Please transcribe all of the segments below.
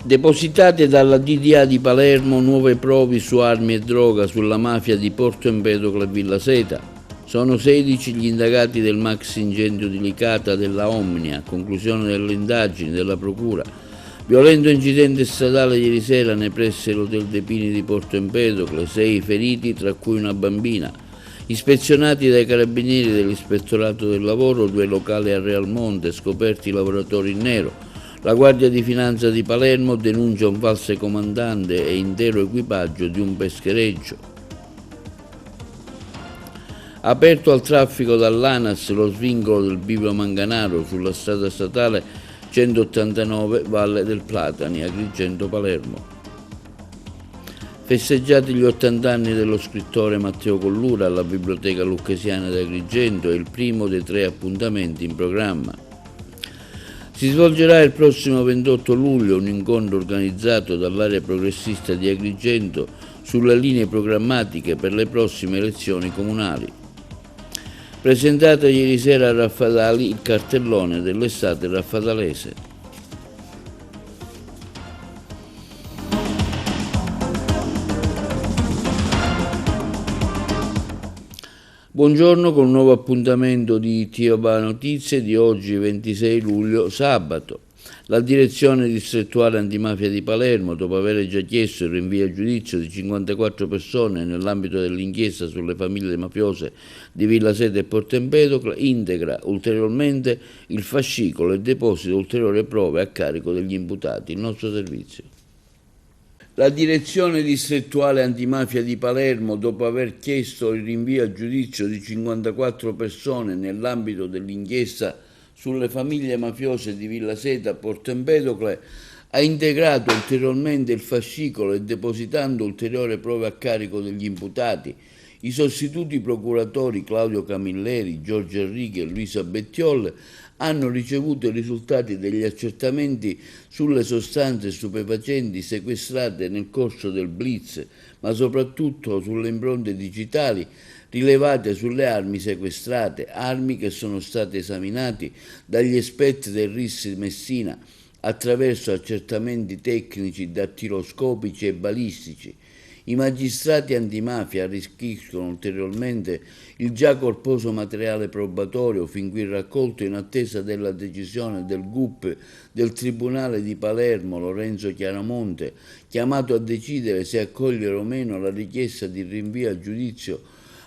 Depositate dalla DDA di Palermo nuove prove su armi e droga sulla mafia di Porto Empedocle e Villa Seta. Sono 16 gli indagati del maxi incendio di Licata della Omnia, conclusione delle indagini della Procura. Violento incidente stradale ieri sera nei pressi dell'Hotel De Pini di Porto Empedocle, 6 feriti tra cui una bambina. Ispezionati dai carabinieri dell'Ispettorato del Lavoro 2 locali a Realmonte, scoperti lavoratori in nero. La Guardia di Finanza di Palermo denuncia un falso comandante e intero equipaggio di un peschereccio. Aperto al traffico dall'ANAS lo svincolo del Bivio Manganaro sulla strada statale 189 Valle del Platani, Agrigento Palermo. Festeggiati gli 80 anni dello scrittore Matteo Collura alla Biblioteca Lucchesiana di Agrigento, è il primo dei 3 appuntamenti in programma. Si svolgerà il prossimo 28 luglio un incontro organizzato dall'area progressista di Agrigento sulle linee programmatiche per le prossime elezioni comunali. Presentato ieri sera a Raffadali il cartellone dell'estate raffadalese. Buongiorno con un nuovo appuntamento di TOBA Notizie di oggi 26 luglio sabato. La direzione distrettuale antimafia di Palermo, dopo aver già chiesto il rinvio a giudizio di 54 persone nell'ambito dell'inchiesta sulle famiglie mafiose di Villa Seta e Porto Empedocle, integra ulteriormente il fascicolo e deposita ulteriori prove a carico degli imputati. Il nostro servizio. La direzione distrettuale antimafia di Palermo, dopo aver chiesto il rinvio a giudizio di 54 persone nell'ambito dell'inchiesta sulle famiglie mafiose di Villa Seta e Porto Empedocle, ha integrato ulteriormente il fascicolo e depositando ulteriori prove a carico degli imputati, i sostituti procuratori Claudio Camilleri, Giorgio Enrichi e Luisa Bettiol hanno ricevuto i risultati degli accertamenti sulle sostanze stupefacenti sequestrate nel corso del blitz, ma soprattutto sulle impronte digitali rilevate sulle armi sequestrate, armi che sono state esaminate dagli esperti del RIS Messina attraverso accertamenti tecnici, dattiloscopici e balistici. I magistrati antimafia arricchiscono ulteriormente il già corposo materiale probatorio fin qui raccolto in attesa della decisione del GUP del Tribunale di Palermo Lorenzo Chiaramonte, chiamato a decidere se accogliere o meno la richiesta di rinvio a giudizio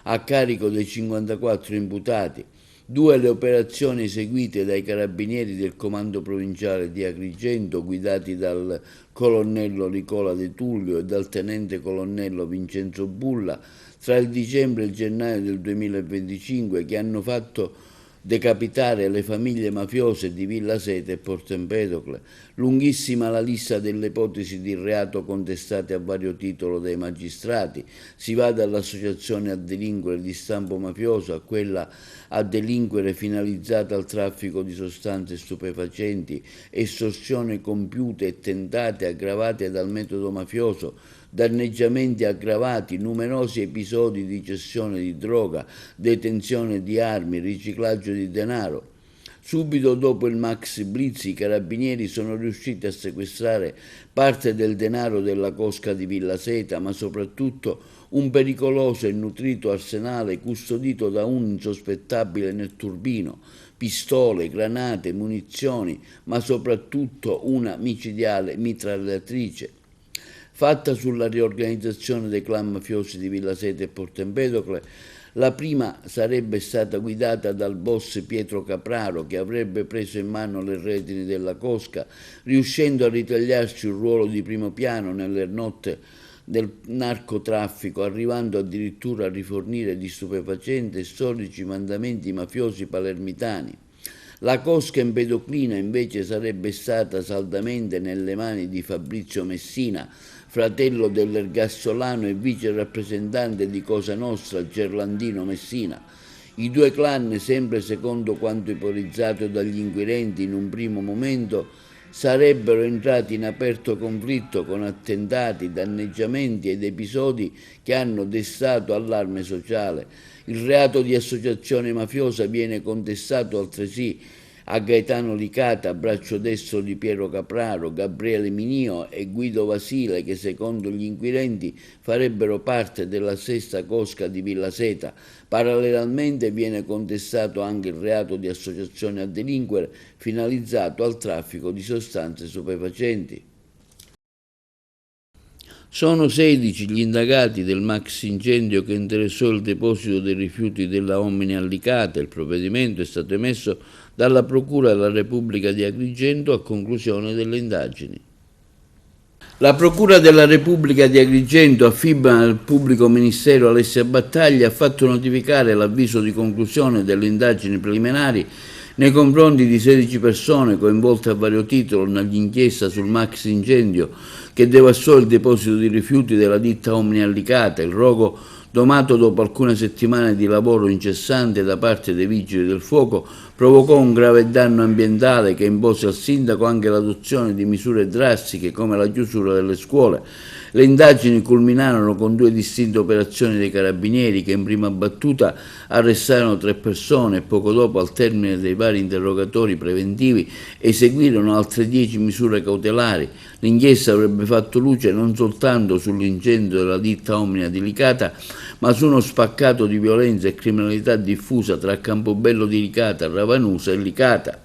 a carico dei 54 imputati. 2 le operazioni eseguite dai carabinieri del comando provinciale di Agrigento, guidati dal colonnello Nicola De Tullio e dal tenente colonnello Vincenzo Bulla, tra il dicembre e il gennaio del 2025, che hanno fatto decapitare le famiglie mafiose di Villa Seta e Porto Empedocle. Lunghissima la lista delle ipotesi di reato contestate a vario titolo dai magistrati. Si va dall'associazione a delinquere di stampo mafioso a quella a delinquere finalizzata al traffico di sostanze stupefacenti, estorsione compiute e tentate aggravate dal metodo mafioso, danneggiamenti aggravati, numerosi episodi di cessione di droga, detenzione di armi, riciclaggio di denaro. Subito dopo il Maxi Blitz i carabinieri sono riusciti a sequestrare parte del denaro della cosca di Villa Seta, ma soprattutto un pericoloso e nutrito arsenale custodito da un insospettabile netturbino, pistole, granate, munizioni, ma soprattutto una micidiale mitragliatrice. Fatta sulla riorganizzazione dei clan mafiosi di Villa Seta e Porto Empedocle, la prima sarebbe stata guidata dal boss Pietro Capraro, che avrebbe preso in mano le redini della cosca, riuscendo a ritagliarsi un ruolo di primo piano nelle notte del narcotraffico, arrivando addirittura a rifornire di stupefacenti e storici mandamenti mafiosi palermitani. La cosca empedoclina invece sarebbe stata saldamente nelle mani di Fabrizio Messina, fratello dell'ergassolano e vice rappresentante di Cosa Nostra Gerlandino Messina. I 2 clan, sempre secondo quanto ipotizzato dagli inquirenti in un primo momento, sarebbero entrati in aperto conflitto con attentati, danneggiamenti ed episodi che hanno destato allarme sociale. Il reato di associazione mafiosa viene contestato altresì a Gaetano Licata, braccio destro di Piero Capraro, Gabriele Minio e Guido Vasile, che secondo gli inquirenti farebbero parte della sesta cosca di Villa Seta. Parallelamente viene contestato anche il reato di associazione a delinquere finalizzato al traffico di sostanze stupefacenti. Sono 16 gli indagati del maxi incendio che interessò il deposito dei rifiuti della Omni a Licata. Il provvedimento è stato emesso dalla Procura della Repubblica di Agrigento a conclusione delle indagini. La Procura della Repubblica di Agrigento, affibba al pubblico ministero Alessia Battaglia, ha fatto notificare l'avviso di conclusione delle indagini preliminari nei confronti di 16 persone coinvolte a vario titolo nell'inchiesta sul maxi incendio che devastò il deposito di rifiuti della ditta Omni a Licata. Il rogo, domato dopo alcune settimane di lavoro incessante da parte dei vigili del fuoco, provocò un grave danno ambientale che impose al sindaco anche l'adozione di misure drastiche come la chiusura delle scuole. Le indagini culminarono con 2 distinte operazioni dei carabinieri che in prima battuta arrestarono 3 persone e poco dopo, al termine dei vari interrogatori preventivi, eseguirono altre 10 misure cautelari. L'inchiesta avrebbe fatto luce non soltanto sull'incendio della ditta Omnia di Licata, ma su uno spaccato di violenza e criminalità diffusa tra Campobello di Licata, Ravanusa e Licata.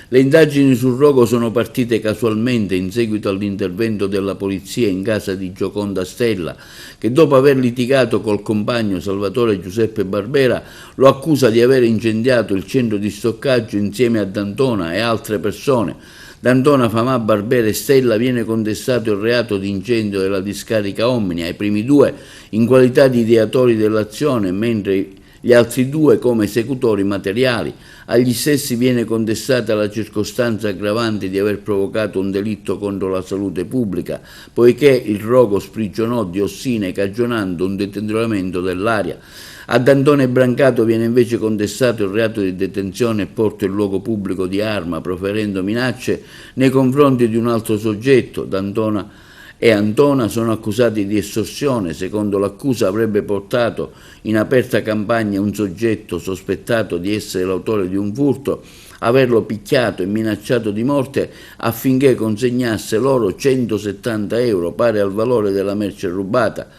Le indagini sul rogo sono partite casualmente in seguito all'intervento della polizia in casa di Gioconda Stella, che dopo aver litigato col compagno Salvatore Giuseppe Barbera lo accusa di aver incendiato il centro di stoccaggio insieme a D'Antona e altre persone. D'Antona, Famà, Barbera e Stella viene contestato il reato di incendio della discarica Omnia, ai primi 2 in qualità di ideatori dell'azione, mentre gli altri 2 come esecutori materiali. Agli stessi viene contestata la circostanza aggravante di aver provocato un delitto contro la salute pubblica, poiché il rogo sprigionò diossine cagionando un deterioramento dell'aria. A D'Antona Brancato viene invece contestato il reato di detenzione e porto in luogo pubblico di arma, proferendo minacce nei confronti di un altro soggetto. D'Antona e Antona sono accusati di estorsione. Secondo l'accusa avrebbe portato in aperta campagna un soggetto sospettato di essere l'autore di un furto, averlo picchiato e minacciato di morte affinché consegnasse loro 170 euro, pari al valore della merce rubata.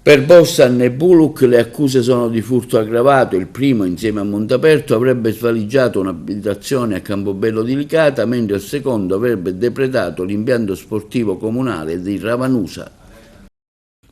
Per Bossan e Bullock le accuse sono di furto aggravato. Il primo, insieme a Montaperto, avrebbe svaligiato un'abitazione a Campobello di Licata, mentre il secondo avrebbe depredato l'impianto sportivo comunale di Ravanusa.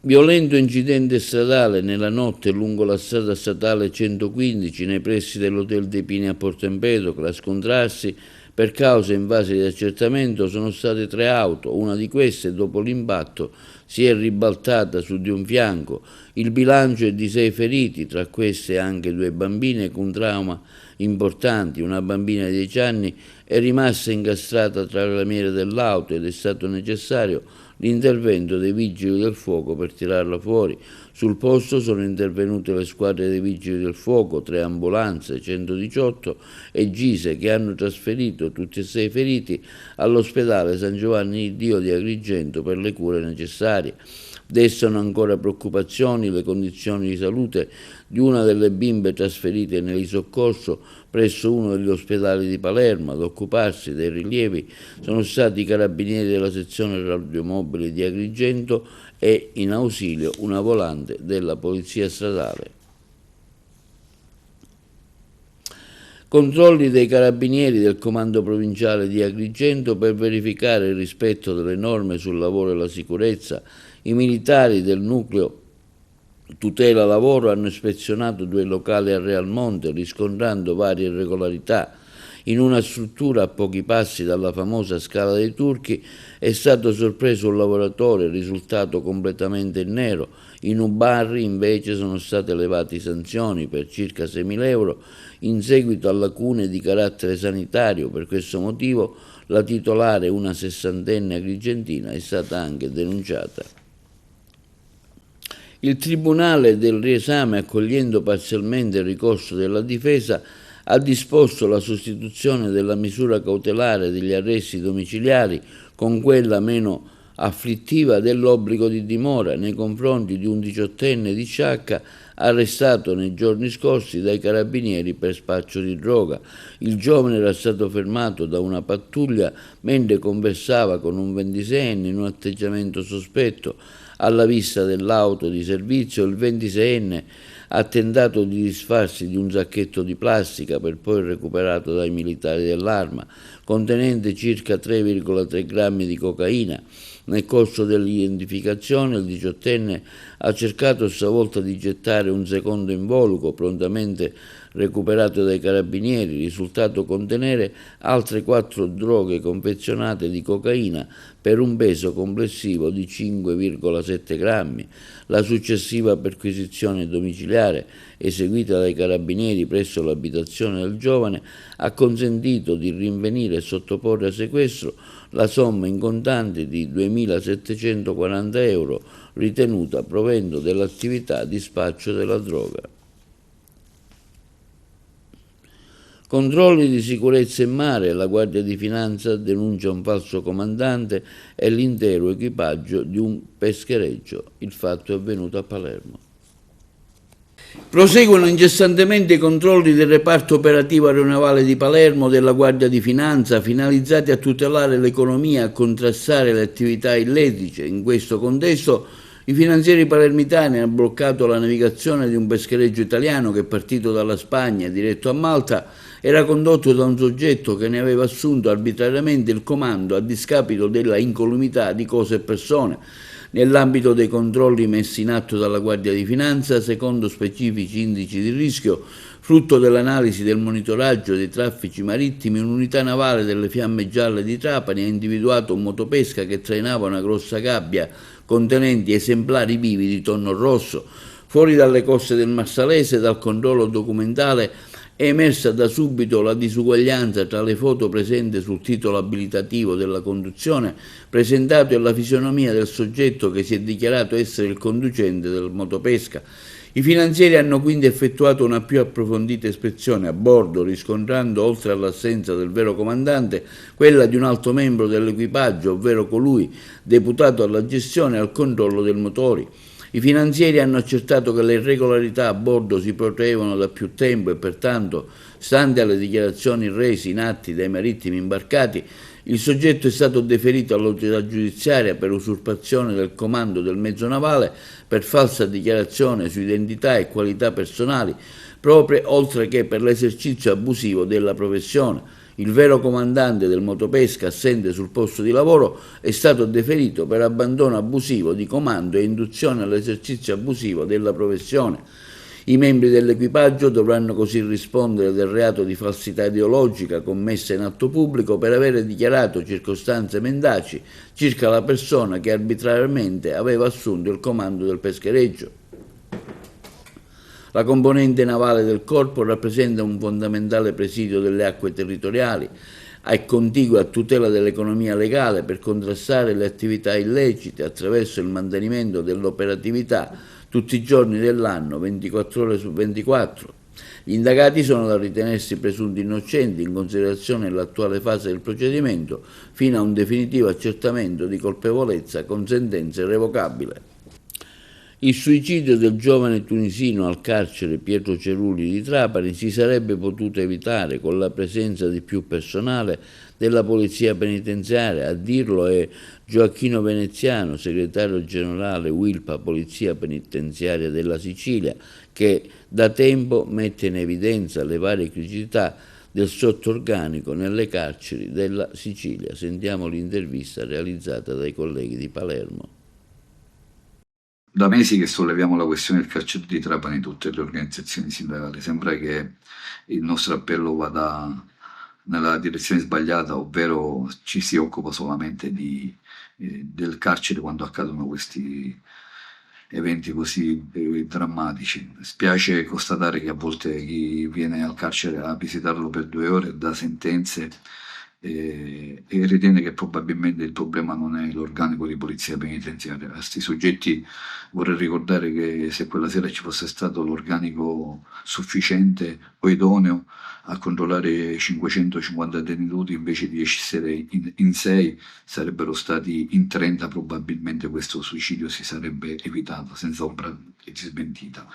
Violento incidente stradale nella notte lungo la strada statale 115 nei pressi dell'Hotel dei Pini a Porto Empedocle. A scontrarsi per cause in fase di accertamento sono state 3 auto. Una di queste, dopo l'impatto, si è ribaltata su di un fianco. Il bilancio è di 6 feriti, tra queste anche 2 bambine con trauma importanti. Una bambina di 10 anni è rimasta incastrata tra le lamiere dell'auto ed è stato necessario l'intervento dei vigili del fuoco per tirarla fuori. Sul posto sono intervenute le squadre dei vigili del fuoco, 3 ambulanze, 118 e Gise, che hanno trasferito tutti e 6 feriti all'ospedale San Giovanni di Dio di Agrigento per le cure necessarie. Destano ancora preoccupazioni le condizioni di salute di una delle bimbe trasferite nell'isoccorso presso uno degli ospedali di Palermo. Ad occuparsi dei rilievi sono stati i carabinieri della sezione radiomobili di Agrigento e in ausilio una volante della polizia stradale. Controlli dei carabinieri del comando provinciale di Agrigento per verificare il rispetto delle norme sul lavoro e la sicurezza. I militari del nucleo tutela lavoro hanno ispezionato 2 locali a Realmonte, riscontrando varie irregolarità. In una struttura a pochi passi dalla famosa Scala dei Turchi è stato sorpreso un lavoratore risultato completamente in nero. In Ubarri invece sono state elevate sanzioni per circa 6.000 euro in seguito a lacune di carattere sanitario. Per questo motivo la titolare, una 60enne agrigentina, è stata anche denunciata. Il Tribunale del riesame, accogliendo parzialmente il ricorso della difesa, ha disposto la sostituzione della misura cautelare degli arresti domiciliari con quella meno afflittiva dell'obbligo di dimora nei confronti di un 18enne di Sciacca arrestato nei giorni scorsi dai carabinieri per spaccio di droga. Il giovane era stato fermato da una pattuglia mentre conversava con un 26enne in un atteggiamento sospetto. Alla vista dell'auto di servizio, il 26enne ha tentato di disfarsi di un sacchetto di plastica per poi recuperato dai militari dell'Arma, contenente circa 3,3 grammi di cocaina. Nel corso dell'identificazione il 18enne ha cercato stavolta di gettare un secondo involucro prontamente recuperato dai carabinieri, risultato contenere altre 4 droghe confezionate di cocaina per un peso complessivo di 5,7 grammi. La successiva perquisizione domiciliare eseguita dai carabinieri presso l'abitazione del giovane ha consentito di rinvenire e sottoporre a sequestro la somma in contanti di 2.740 euro ritenuta provento dell'attività di spaccio della droga. Controlli di sicurezza in mare, la Guardia di Finanza denuncia un falso comandante e l'intero equipaggio di un peschereccio. Il fatto è avvenuto a Palermo. Proseguono incessantemente i controlli del reparto operativo aeronavale di Palermo della Guardia di Finanza finalizzati a tutelare l'economia e a contrastare le attività illecite. In questo contesto i finanzieri palermitani hanno bloccato la navigazione di un peschereccio italiano che, partito dalla Spagna e diretto a Malta, era condotto da un soggetto che ne aveva assunto arbitrariamente il comando a discapito della incolumità di cose e persone. Nell'ambito dei controlli messi in atto dalla Guardia di Finanza, secondo specifici indici di rischio, frutto dell'analisi del monitoraggio dei traffici marittimi, un'unità navale delle Fiamme Gialle di Trapani ha individuato un motopesca che trainava una grossa gabbia contenenti esemplari vivi di tonno rosso. Fuori dalle coste del Marsalese, dal controllo documentale, è emersa da subito la disuguaglianza tra le foto presenti sul titolo abilitativo della conduzione presentato e la fisionomia del soggetto che si è dichiarato essere il conducente del motopesca. I finanzieri hanno quindi effettuato una più approfondita ispezione a bordo, riscontrando, oltre all'assenza del vero comandante, quella di un alto membro dell'equipaggio, ovvero colui deputato alla gestione e al controllo dei motori. I finanzieri hanno accertato che le irregolarità a bordo si protraevano da più tempo e pertanto, stante alle dichiarazioni rese in atti dai marittimi imbarcati, il soggetto è stato deferito all'autorità giudiziaria per usurpazione del comando del mezzo navale, per falsa dichiarazione su identità e qualità personali proprie, oltre che per l'esercizio abusivo della professione. Il vero comandante del motopesca, assente sul posto di lavoro, è stato deferito per abbandono abusivo di comando e induzione all'esercizio abusivo della professione. I membri dell'equipaggio dovranno così rispondere del reato di falsità ideologica commessa in atto pubblico per avere dichiarato circostanze mendaci circa la persona che arbitrariamente aveva assunto il comando del peschereccio. La componente navale del corpo rappresenta un fondamentale presidio delle acque territoriali, è contigua a tutela dell'economia legale per contrastare le attività illecite attraverso il mantenimento dell'operatività tutti i giorni dell'anno, 24 ore su 24. Gli indagati sono da ritenersi presunti innocenti in considerazione dell'attuale fase del procedimento, fino a un definitivo accertamento di colpevolezza con sentenza irrevocabile. Il suicidio del giovane tunisino al carcere Pietro Cerulli di Trapani si sarebbe potuto evitare con la presenza di più personale della Polizia Penitenziaria. A dirlo è Gioacchino Veneziano, segretario generale Wilpa Polizia Penitenziaria della Sicilia, che da tempo mette in evidenza le varie criticità del sottorganico nelle carceri della Sicilia. Sentiamo l'intervista realizzata dai colleghi di Palermo. Da mesi che solleviamo la questione del carcere di Trapani in tutte le organizzazioni sindacali. Sembra che il nostro appello vada nella direzione sbagliata, ovvero ci si occupa solamente del carcere quando accadono questi eventi così drammatici. Spiace constatare che a volte chi viene al carcere a visitarlo per 2 ore dà sentenze e ritiene che probabilmente il problema non è l'organico di polizia penitenziaria. A questi soggetti vorrei ricordare che se quella sera ci fosse stato l'organico sufficiente o idoneo a controllare 550 detenuti invece di essere in 6, sarebbero stati in 30, probabilmente questo suicidio si sarebbe evitato senza ombra di smentita.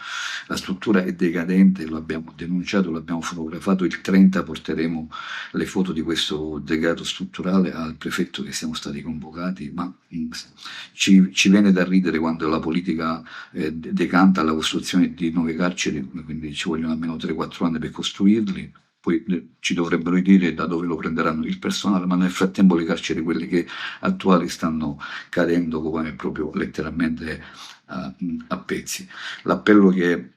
La struttura è decadente, lo abbiamo denunciato, l'abbiamo fotografato, il 30 porteremo le foto di questo degrado strutturale al prefetto che siamo stati convocati, ma ci viene da ridere quando la politica decanta la costruzione di nuove carceri, quindi ci vogliono almeno 3-4 anni per costruirli, poi ci dovrebbero dire da dove lo prenderanno il personale, ma nel frattempo le carceri, quelle che attuali, stanno cadendo come proprio letteralmente a pezzi. L'appello che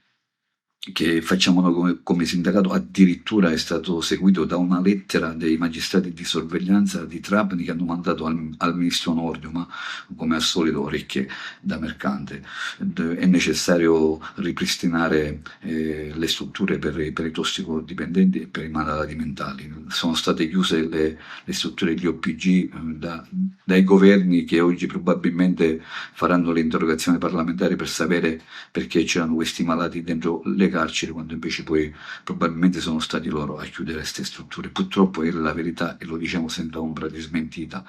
facciamo noi come sindacato addirittura è stato seguito da una lettera dei magistrati di sorveglianza di Trapani che hanno mandato al ministro Nordio, ma come al solito orecchie da mercante. È necessario ripristinare le strutture per i tossicodipendenti e per i malati mentali. Sono state chiuse le strutture di OPG dai governi che oggi probabilmente faranno le interrogazioni parlamentari per sapere perché c'erano questi malati dentro le carceri, quando invece poi probabilmente sono stati loro a chiudere queste strutture. Purtroppo è la verità e lo diciamo senza ombra di smentita.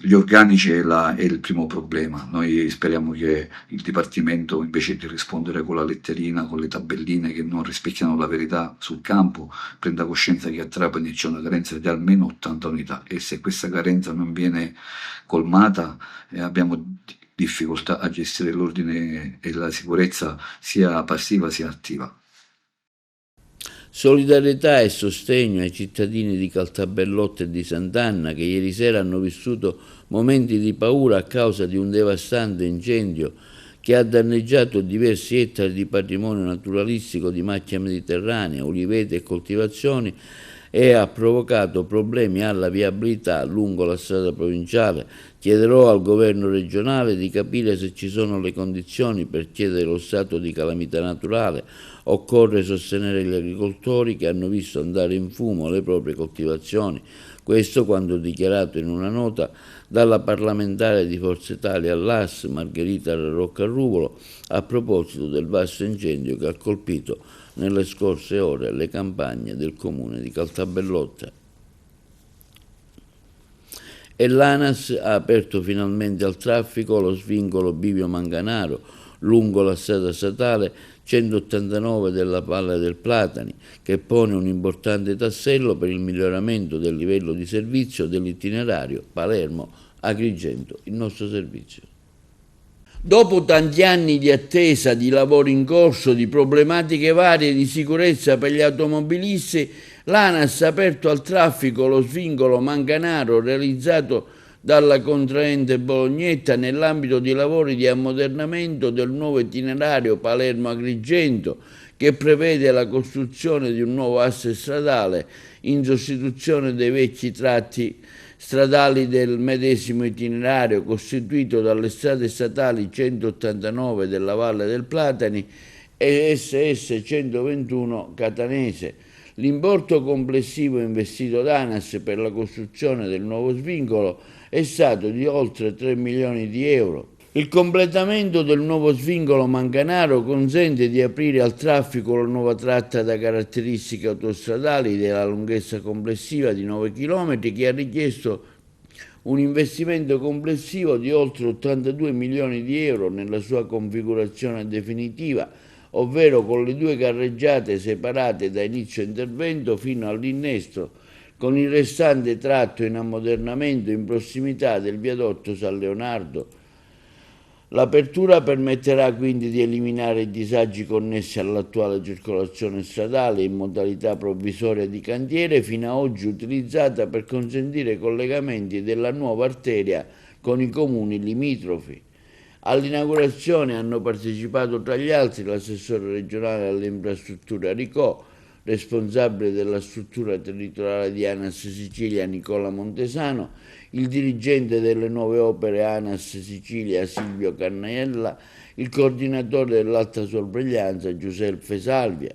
Gli organici è il primo problema. Noi speriamo che il Dipartimento, invece di rispondere con la letterina, con le tabelline che non rispecchiano la verità sul campo, prenda coscienza che a Trapani c'è una carenza di almeno 80 unità e se questa carenza non viene colmata abbiamo difficoltà a gestire l'ordine e la sicurezza sia passiva sia attiva. Solidarietà e sostegno ai cittadini di Caltabellotta e di Sant'Anna che ieri sera hanno vissuto momenti di paura a causa di un devastante incendio che ha danneggiato diversi ettari di patrimonio naturalistico di macchia mediterranea, oliveti e coltivazioni e ha provocato problemi alla viabilità lungo la strada provinciale. Chiederò al governo regionale di capire se ci sono le condizioni per chiedere lo stato di calamità naturale. Occorre sostenere gli agricoltori che hanno visto andare in fumo le proprie coltivazioni. Questo quando dichiarato in una nota dalla parlamentare di Forza Italia all'AS Margherita Roccarruvolo a proposito del vasto incendio che ha colpito nelle scorse ore le campagne del comune di Caltabellotta. E l'ANAS ha aperto finalmente al traffico lo svincolo Bivio Manganaro lungo la strada statale 189 della Valle del Platani, che pone un importante tassello per il miglioramento del livello di servizio dell'itinerario Palermo-Agrigento, il nostro servizio. Dopo tanti anni di attesa, di lavori in corso, di problematiche varie di sicurezza per gli automobilisti, l'ANAS ha aperto al traffico lo svincolo Manganaro realizzato dalla contraente Bolognetta nell'ambito di lavori di ammodernamento del nuovo itinerario Palermo-Agrigento, che prevede la costruzione di un nuovo asse stradale in sostituzione dei vecchi tratti stradali del medesimo itinerario costituito dalle strade statali 189 della Valle del Platani e SS 121 catanese. L'importo complessivo investito da ANAS per la costruzione del nuovo svincolo è stato di oltre 3 milioni di euro. Il completamento del nuovo svincolo Manganaro consente di aprire al traffico la nuova tratta da caratteristiche autostradali della lunghezza complessiva di 9 km che ha richiesto un investimento complessivo di oltre 82 milioni di euro nella sua configurazione definitiva, ovvero con le due carreggiate separate da inizio intervento fino all'innesto, con il restante tratto in ammodernamento in prossimità del viadotto San Leonardo. L'apertura permetterà quindi di eliminare i disagi connessi all'attuale circolazione stradale in modalità provvisoria di cantiere fino ad oggi utilizzata per consentire i collegamenti della nuova arteria con i comuni limitrofi. All'inaugurazione hanno partecipato tra gli altri l'assessore regionale alle infrastrutture Aricò, responsabile della struttura territoriale di ANAS Sicilia Nicola Montesano, il dirigente delle nuove opere ANAS Sicilia Silvio Cannella, il coordinatore dell'alta sorveglianza Giuseppe Salvia.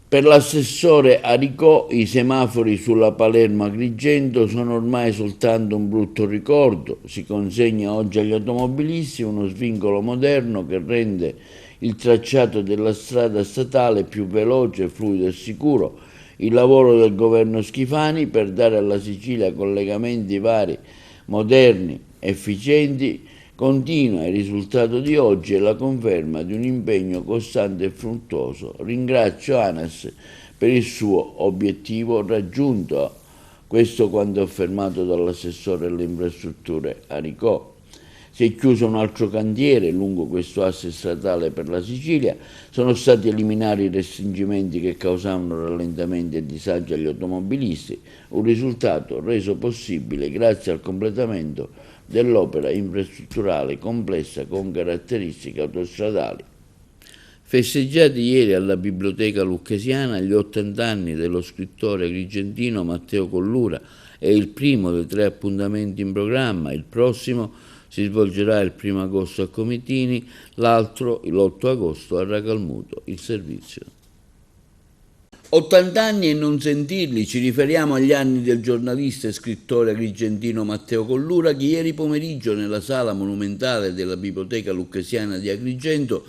Per l'assessore Aricò i semafori sulla Palermo-Agrigento sono ormai soltanto un brutto ricordo. Si consegna oggi agli automobilisti uno svincolo moderno che rende il tracciato della strada statale più veloce, fluido e sicuro. Il lavoro del governo Schifani per dare alla Sicilia collegamenti vari, moderni, efficienti, continua. Il risultato di oggi è la conferma di un impegno costante e fruttuoso. Ringrazio ANAS per il suo obiettivo raggiunto. Questo quanto affermato dall'assessore alle infrastrutture Aricò. Si è chiuso un altro cantiere lungo questo asse statale per la Sicilia, sono stati eliminati i restringimenti che causavano rallentamenti e disagi agli automobilisti, un risultato reso possibile grazie al completamento dell'opera infrastrutturale complessa con caratteristiche autostradali. Festeggiati ieri alla Biblioteca Lucchesiana gli 80 anni dello scrittore agrigentino Matteo Collura, è il primo dei 3 appuntamenti in programma. Il prossimo si svolgerà il 1° agosto a Comitini, l'altro l'8 agosto a Racalmuto. Il servizio. 80 anni e non sentirli, ci riferiamo agli anni del giornalista e scrittore agrigentino Matteo Collura, che ieri pomeriggio nella sala monumentale della Biblioteca Lucchesiana di Agrigento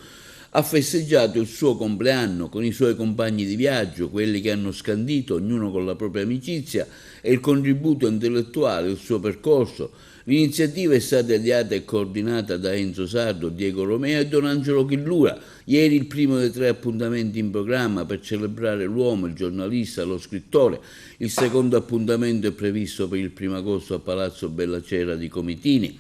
ha festeggiato il suo compleanno con i suoi compagni di viaggio, quelli che hanno scandito, ognuno con la propria amicizia e il contributo intellettuale, il suo percorso. L'iniziativa è stata ideata e coordinata da Enzo Sardo, Diego Romeo e Don Angelo Chillura. Ieri il primo dei 3 appuntamenti in programma per celebrare l'uomo, il giornalista, lo scrittore. Il secondo appuntamento è previsto per il 1° agosto a Palazzo Bellacera di Comitini.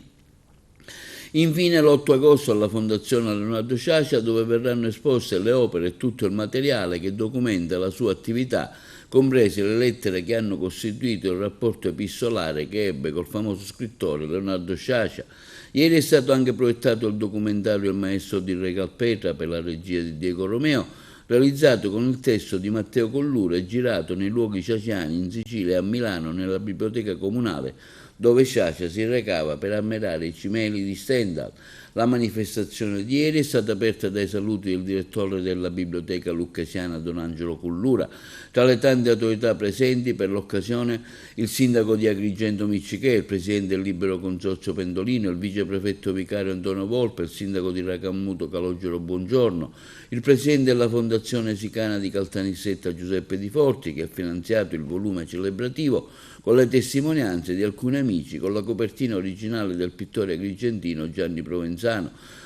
Infine l'8 agosto alla Fondazione Leonardo Sciascia, dove verranno esposte le opere e tutto il materiale che documenta la sua attività, comprese le lettere che hanno costituito il rapporto epistolare che ebbe col famoso scrittore Leonardo Sciascia. Ieri è stato anche proiettato il documentario Il maestro di Re Calpetra per la regia di Diego Romeo, realizzato con il testo di Matteo Collura e girato nei luoghi sciasciani in Sicilia e a Milano nella biblioteca comunale, dove Sciascia si recava per ammirare i cimeli di Stendhal. La manifestazione di ieri è stata aperta dai saluti del direttore della Biblioteca Lucchesiana Don Angelo Collura. Tra le tante autorità presenti per l'occasione il sindaco di Agrigento Miccichè, il presidente del Libero Consorzio Pendolino, il viceprefetto vicario Antonio Volpe, il sindaco di Racalmuto Calogero Buongiorno, il presidente della Fondazione Sicana di Caltanissetta Giuseppe Di Forti, che ha finanziato il volume celebrativo con le testimonianze di alcuni amici, con la copertina originale del pittore agrigentino Gianni Provenzano.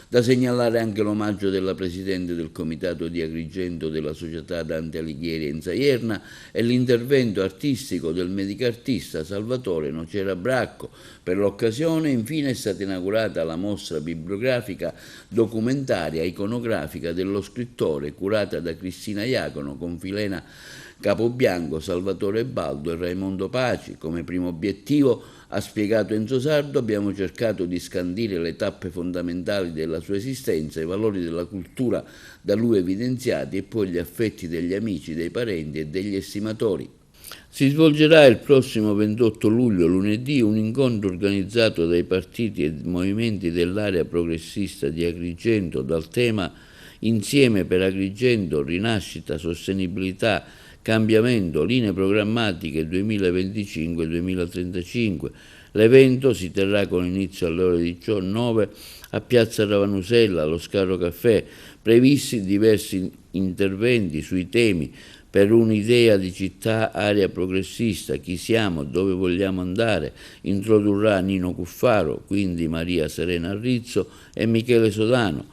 Da segnalare anche l'omaggio della presidente del comitato di Agrigento della società Dante Alighieri Enza Ierna e l'intervento artistico del medicartista Salvatore Nocera Bracco. Per l'occasione infine è stata inaugurata la mostra bibliografica documentaria iconografica dello scrittore, curata da Cristina Iacono con Filena Capobianco, Salvatore Baldo e Raimondo Paci. Come primo obiettivo, ha spiegato Enzo Sardo, abbiamo cercato di scandire le tappe fondamentali della sua esistenza, i valori della cultura da lui evidenziati e poi gli affetti degli amici, dei parenti e degli estimatori. Si svolgerà il prossimo 28 luglio, lunedì, un incontro organizzato dai partiti e movimenti dell'area progressista di Agrigento dal tema Insieme per Agrigento, rinascita, sostenibilità, cambiamento, linee programmatiche 2025-2035. L'evento si terrà con inizio alle ore 19 a Piazza Ravanusella, allo Scarro Caffè, previsti diversi interventi sui temi per un'idea di città, area progressista, chi siamo, dove vogliamo andare, introdurrà Nino Cuffaro, quindi Maria Serena Rizzo e Michele Sodano.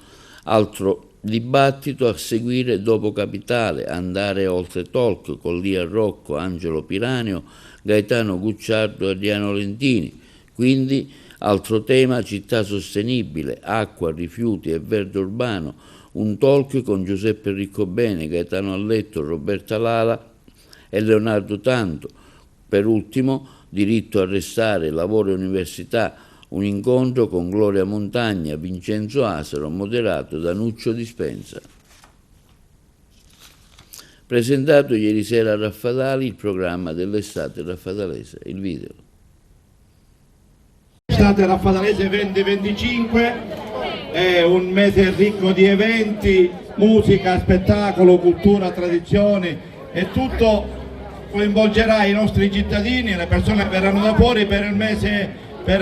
Altro dibattito a seguire dopo Capitale, Andare oltre talk con Lia Rocco, Angelo Piranio, Gaetano Gucciardo e Adriano Lentini. Quindi altro tema, città sostenibile, acqua, rifiuti e verde urbano, un talk con Giuseppe Riccobene, Gaetano Alletto, Roberta Lala e Leonardo Tanto. Per ultimo, diritto a restare, lavoro e università, un incontro con Gloria Montagna, Vincenzo Asaro, moderato da Nuccio Dispensa. Presentato ieri sera a Raffadali il programma dell'estate raffadalese, il video. L'estate raffadalese 2025 è un mese ricco di eventi, musica, spettacolo, cultura, tradizioni, e tutto coinvolgerà i nostri cittadini, le persone che verranno da fuori per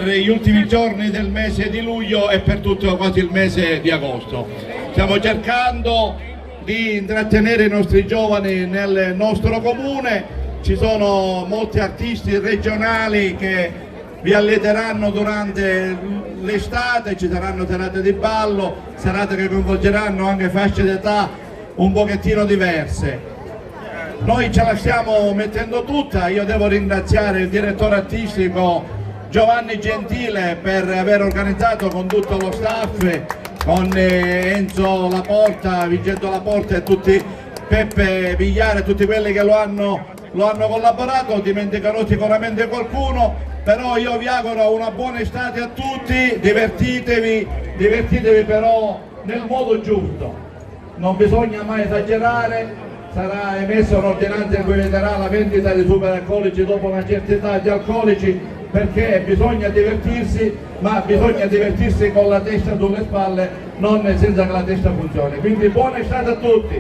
gli ultimi giorni del mese di luglio e per tutto quasi il mese di agosto. Stiamo cercando di intrattenere i nostri giovani nel nostro comune, ci sono molti artisti regionali che vi allieteranno durante l'estate, ci saranno serate di ballo, serate che coinvolgeranno anche fasce d'età un pochettino diverse. Noi ce la stiamo mettendo tutta, io devo ringraziare il direttore artistico Giovanni Gentile per aver organizzato con tutto lo staff, con Enzo Laporta, Vincenzo Laporta e tutti, Peppe Vigliare, tutti quelli che lo hanno collaborato. Dimenticherò sicuramente qualcuno, però io vi auguro una buona estate a tutti, divertitevi però nel modo giusto, non bisogna mai esagerare. Sarà emessa un'ordinanza in cui vieterà la vendita di superalcolici dopo una certa età di alcolici, perché bisogna divertirsi, ma bisogna divertirsi con la testa sulle spalle, non senza che la testa funzioni. Quindi buona estate a tutti.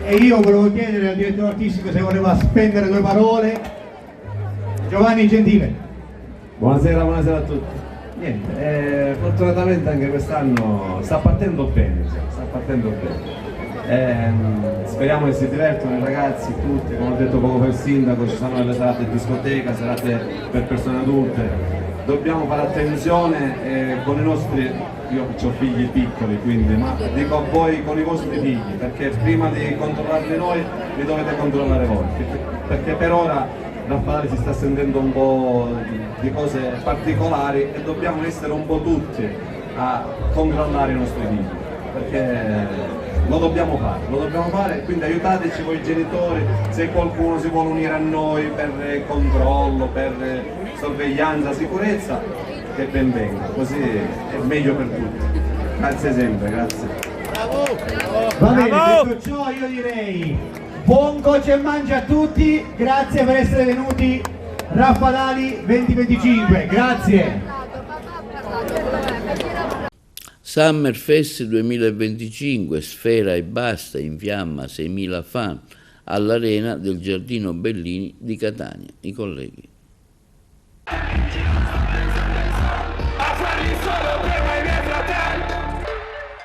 E io volevo chiedere al direttore artistico se voleva spendere 2 parole. Giovanni Gentile. Buonasera a tutti. Niente, fortunatamente anche quest'anno sta partendo bene. Speriamo che si divertono i ragazzi tutti, come ho detto poco per il sindaco, ci sono le serate di discoteca, serate per persone adulte. Dobbiamo fare attenzione con i nostri, io ho figli piccoli, quindi, ma dico a voi con i vostri figli, perché prima di controllarli noi li dovete controllare voi, perché per ora Raffadali si sta sentendo un po' di cose particolari e dobbiamo essere un po' tutti a controllare i nostri figli, perché lo dobbiamo fare, quindi aiutateci voi genitori, se qualcuno si vuole unire a noi per controllo, per sorveglianza, sicurezza, che ben venga, così è meglio per tutti. Grazie sempre, grazie. Va bene, detto ciò io direi buon Coce e Mangia a tutti, grazie per essere venuti. Raffadali 2025, grazie. Summerfest 2025, Sfera e Basta in fiamma 6.000 fan all'Arena del Giardino Bellini di Catania. I colleghi.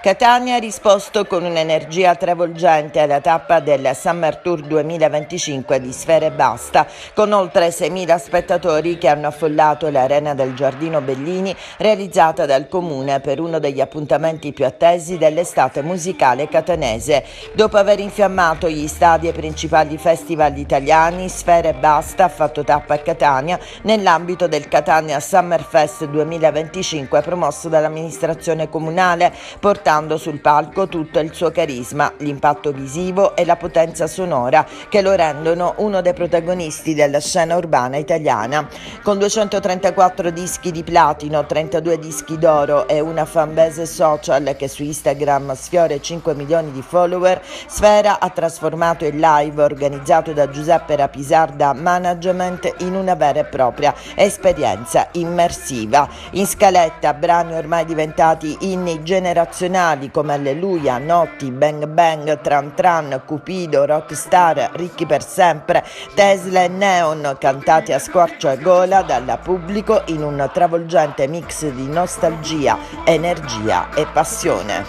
Catania ha risposto con un'energia travolgente alla tappa del Summer Tour 2025 di Sfera e Basta, con oltre 6.000 spettatori che hanno affollato l'Arena del Giardino Bellini, realizzata dal Comune per uno degli appuntamenti più attesi dell'estate musicale catanese. Dopo aver infiammato gli stadi ai principali festival italiani, Sfera e Basta ha fatto tappa a Catania nell'ambito del Catania Summerfest 2025 promosso dall'amministrazione comunale, portando sul palco tutto il suo carisma, l'impatto visivo e la potenza sonora che lo rendono uno dei protagonisti della scena urbana italiana. Con 234 dischi di platino, 32 dischi d'oro e una fanbase social che su Instagram sfiora i 5 milioni di follower, Sfera ha trasformato il live organizzato da Giuseppe Rapisarda Management in una vera e propria esperienza immersiva. In scaletta brani ormai diventati inni generazionali come Alleluia, Notti, Bang Bang, Tran Tran, Cupido, Rockstar, Ricchi per sempre, Tesla e Neon, cantati a squarciagola dal pubblico in un travolgente mix di nostalgia, energia e passione.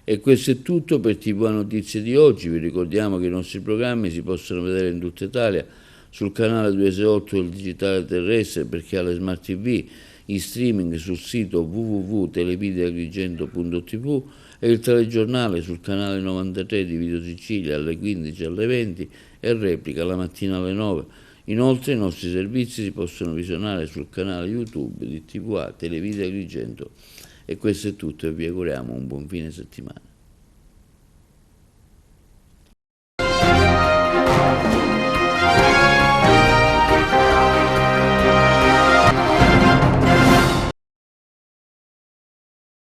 E questo è tutto per TV Notizie di oggi. Vi ricordiamo che i nostri programmi si possono vedere in tutta Italia sul canale 268 del digitale terrestre per chi ha le smart TV, in streaming sul sito www.televideagrigento.tv e il telegiornale sul canale 93 di Video Sicilia alle 15 alle 20 e replica la mattina alle 9. Inoltre i nostri servizi si possono visionare sul canale YouTube di TVA Televide Agrigento. E questo è tutto e vi auguriamo un buon fine settimana.